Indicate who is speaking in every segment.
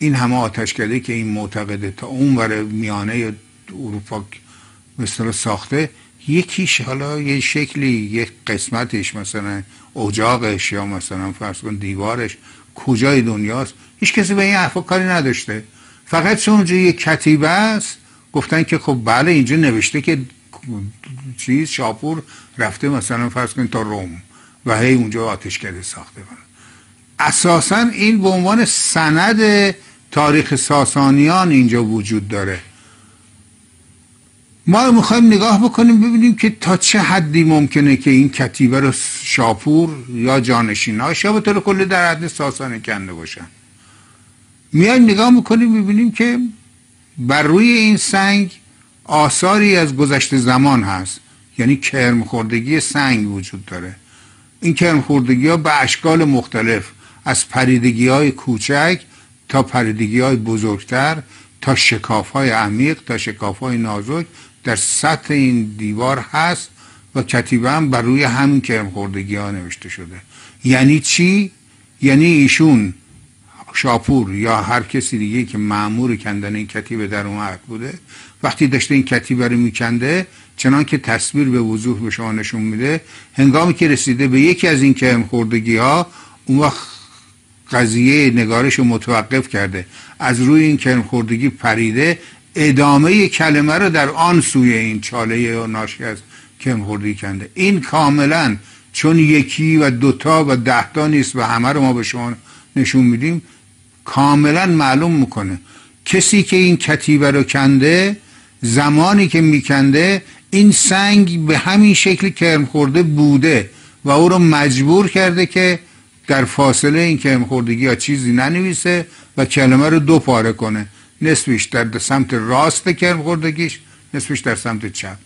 Speaker 1: این همه آتشکده که این معتقده تا اون ور میانه اروپا مثلا ساخته، یکیش حالا یه شکلی، یک قسمتش مثلا اجاقش یا مثلا فرض کن دیوارش کجای دنیاست، هیچ کسی به این حرفا کاری نداشته. فقط چون اونجا یک کتیبه است گفتن که خب بله اینجا نوشته که چیز شاپور رفته مثلا فرض کن تا روم و هی اونجا آتشکده ساخته. اساسا این به عنوان سند تاریخ ساسانیان اینجا وجود داره. ما میخوایم نگاه بکنیم ببینیم که تا چه حدی ممکنه که این کتیبه رو شاپور یا جانشیناش یا به طور کلی در حد ساسانی کنده باشن. میایم نگاه میکنیم ببینیم که بر روی این سنگ آثاری از گذشته زمان هست، یعنی کرم خوردگی سنگ وجود داره. این کرم خوردگی ها به اشکال مختلف، از پریدگی های کوچک تا پریدگی های بزرگتر تا شکاف های عمیق تا شکاف های نازک در سطح این دیوار هست و کتیبه هم بر روی همین کرم خوردگی ها نوشته شده. یعنی چی؟ یعنی ایشون شاپور یا هر کسی دیگه که مأمور کندن این کتیبه در اون عهد بوده، وقتی داشته این کتیبه رو میکنده، چنان که تصویر به وضوح به شما نشون میده، هنگامی که رسیده به یکی از این کرم خوردگی ها، اون وقت قضیه نگارش رو متوقف کرده، از روی این کرم خوردگی پریده، ادامه کلمه رو در آن سوی این چاله ناشی از کرم خوردگی کنده. این کاملا چون یکی و دوتا و 10 تا نیست و همه رو ما به شما نشون میدیم، کاملا معلوم میکنه کسی که این کتیبه رو کنده، زمانی که میکنده این سنگ به همین شکل کرم خورده بوده و او رو مجبور کرده که در فاصله این کرم خوردگی ها چیزی ننویسه و کلمه رو 2 پاره کنه، نصفش در سمت راست کرم خوردگیش، نصفش در سمت چپ.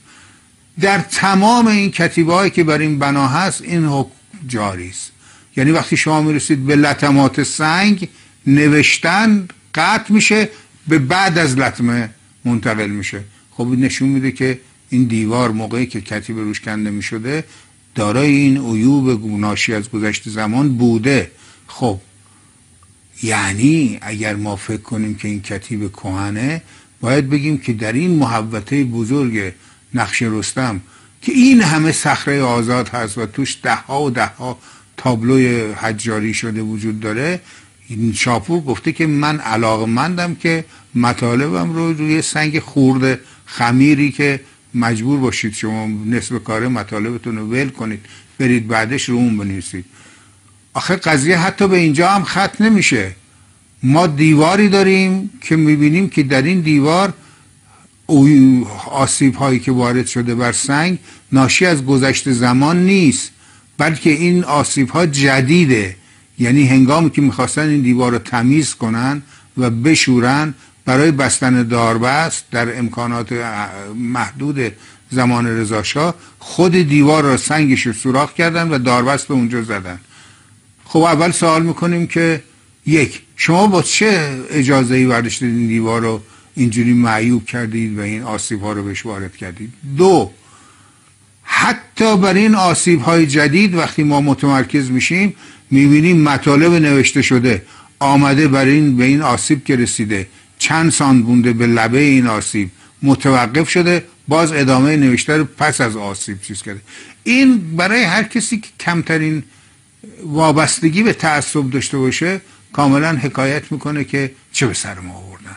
Speaker 1: در تمام این کتیبه هایی که بر این بنا هست این حکم جاری است. یعنی وقتی شما میرسید به لطمات سنگ، نوشتن قطع میشه، به بعد از لطمه منتقل میشه. خب این نشون میده که این دیوار موقعی که کتیبه روش کنده میشده دارای این عیوب ناشی از گذشته زمان بوده. خب یعنی اگر ما فکر کنیم که این کتیبه کهنه، باید بگیم که در این محوطه بزرگ نقش رستم که این همه صخره آزاد هست و توش 10 ها و 10 ها تابلوی حجاری شده وجود داره، این شاپور گفته که من علاقمندم که مطالبم رو روی سنگ خورده خمیری که مجبور باشید شما نصف کاره مطالبتون رو ول کنید برید بعدش رو اون بنویسید. آخه قضیه حتی به اینجا هم ختم نمیشه. ما دیواری داریم که میبینیم که در این دیوار آسیب هایی که وارد شده بر سنگ ناشی از گذشته زمان نیست، بلکه این آسیب ها جدیده. یعنی هنگامی که میخواستن این دیوار رو تمیز کنن و بشورن برای بستن داربست در امکانات محدود زمان رضاشاه، خود دیوار را سنگش رو سوراخ کردن و داربست به اونجا زدن. خب اول سوال میکنیم که یک، شما با چه اجازه‌ای برداشتید این دیوار رو اینجوری معیوب کردید و این آسیب ها رو بهش وارد کردید؟ دو، حتی بر این آسیب های جدید وقتی ما متمرکز میشیم میبینیم مطالب نوشته شده آمده بر این به این آسیب که رسیده چند سان بونده به لبه این آسیب متوقف شده، باز ادامه نوشته رو پس از آسیب چیز کرده. این برای هر کسی که کمترین وابستگی به تعصب داشته باشه کاملا حکایت میکنه که چه به سر ما آوردن.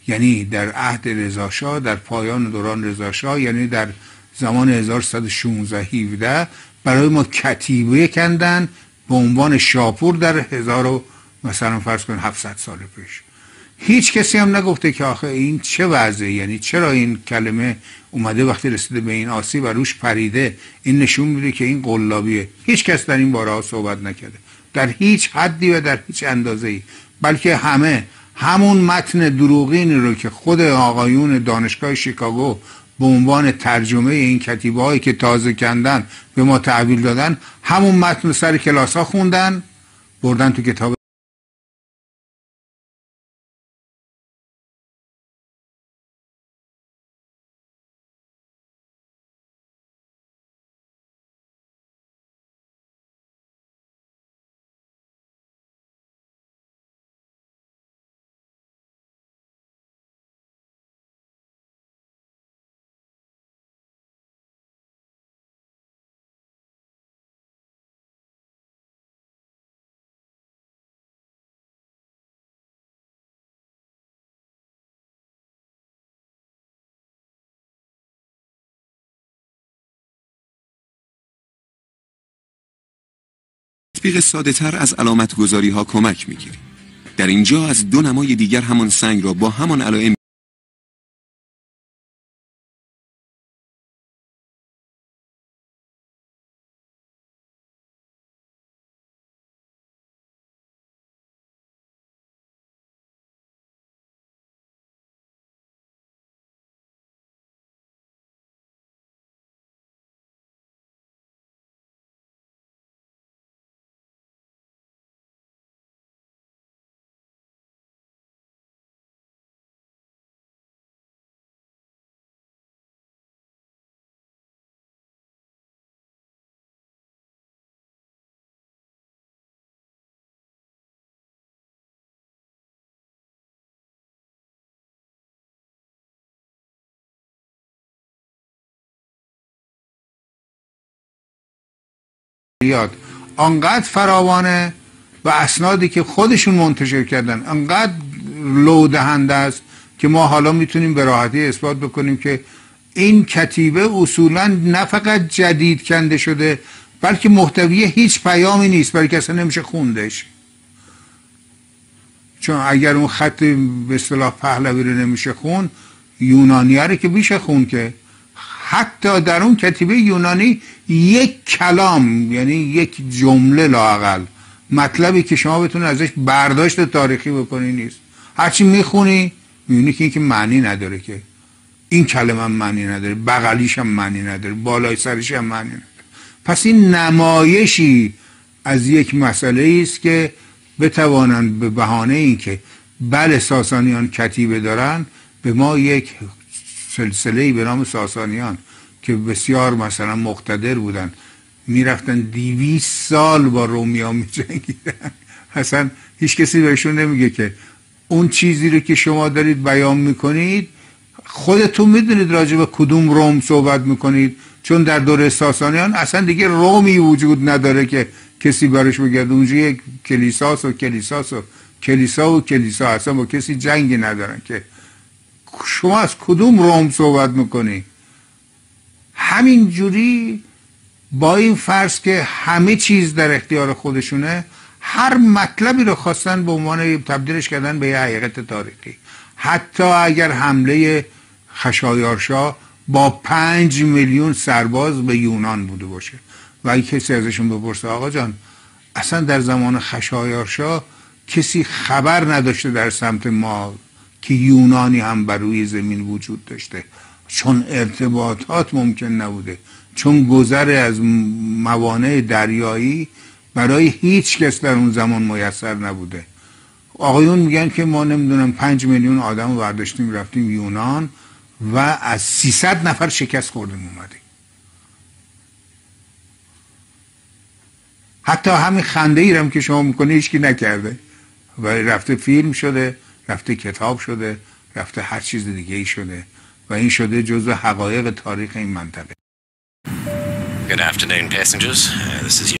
Speaker 1: یعنی در عهد رضاشاه، در پایان دوران رضاشاه، یعنی در زمان 1116-17 برای ما کتیبه کندن به عنوان شاپور در مثلا فرض کن 700 سال پیش. هیچ کسی هم نگفته که آخه این چه وضعه، یعنی چرا این کلمه اومده وقتی رسیده به این آسیب و روش پریده. این نشون میده که این قلابیه. هیچ کس در این باره ها صحبت نکرده در هیچ حدی و در هیچ اندازه‌ای، بلکه همه همون متن دروغین رو که خود آقایون دانشگاه شیکاگو به عنوان ترجمه این کتیبه هایی که تازه کندن به ما تحویل دادن، همون متن سر کلاس ها خوندن بردن تو کتاب
Speaker 2: تطبیق ساده تر از علامت گذاری ها کمک میگیریم. در اینجا از دو نمای دیگر همان سنگ را با همان علائم
Speaker 1: آنقدر فراوانه و اسنادی که خودشون منتشر کردن انقدر لودهنده است که ما حالا میتونیم به راحتی اثبات بکنیم که این کتیبه اصولا نه فقط جدید کنده شده بلکه محتوی هیچ پیامی نیست، برای اصلا نمیشه خوندش. چون اگر اون خط به اصطلاح پهلوی رو نمیشه خون، یونانیه رو که میشه خون. که حتی در اون کتیبه یونانی یک کلام، یعنی یک جمله لااقل مطلبی که شما بتونید ازش برداشت تاریخی بکنی نیست. هرچی میخونی میبینی که این که معنی نداره، که این کلمه معنی نداره، بغلیش هم معنی نداره، بالای سرش هم معنی نداره. پس این نمایشی از یک مسئله است که بتوانند به بهانه این که بله ساسانیان کتیبه دارن، به ما یک سلسله‌ای به نام ساسانیان که بسیار مثلا مقتدر بودن میرفتن 200 سال با رومیا میجنگیدن. اصلا هیچ کسی بهشون نمیگه که اون چیزی رو که شما دارید بیان میکنید خودتون میدونید راجع به کدوم روم صحبت میکنید، چون در دوره ساسانیان اصلا دیگه رومی وجود نداره که کسی برش بگرد. اونجا یک کلیساس و کلیسا اصلا با کسی جنگی ندارن. که شما از کدوم روم صحبت میکنی؟ همین جوری با این فرض که همه چیز در اختیار خودشونه، هر مطلبی رو خواستن به عنوان تبدیلش کردن به یه حقیقت تاریخی. حتی اگر حمله خشایارشا با 5 میلیون سرباز به یونان بوده باشه و اگه کسی ازشون بپرسه آقا جان اصلا در زمان خشایارشا کسی خبر نداشته در سمت ما که یونانی هم بر روی زمین وجود داشته، چون ارتباطات ممکن نبوده، چون گذر از موانع دریایی برای هیچ کس در اون زمان میسر نبوده. آقایون میگن که ما نمیدونم 5 میلیون آدم رو برداشتیم رفتیم یونان و از 300 نفر شکست خوردیم اومدیم. حتی همین خنده ای هم که شما میکنه هیچکی نکرده و رفته فیلم شده، رفته کتاب شده، رفته هر چیز دیگه ای شده و این شده جزو حقایق تاریخ این منطقه.
Speaker 3: Good afternoon, passengers. This is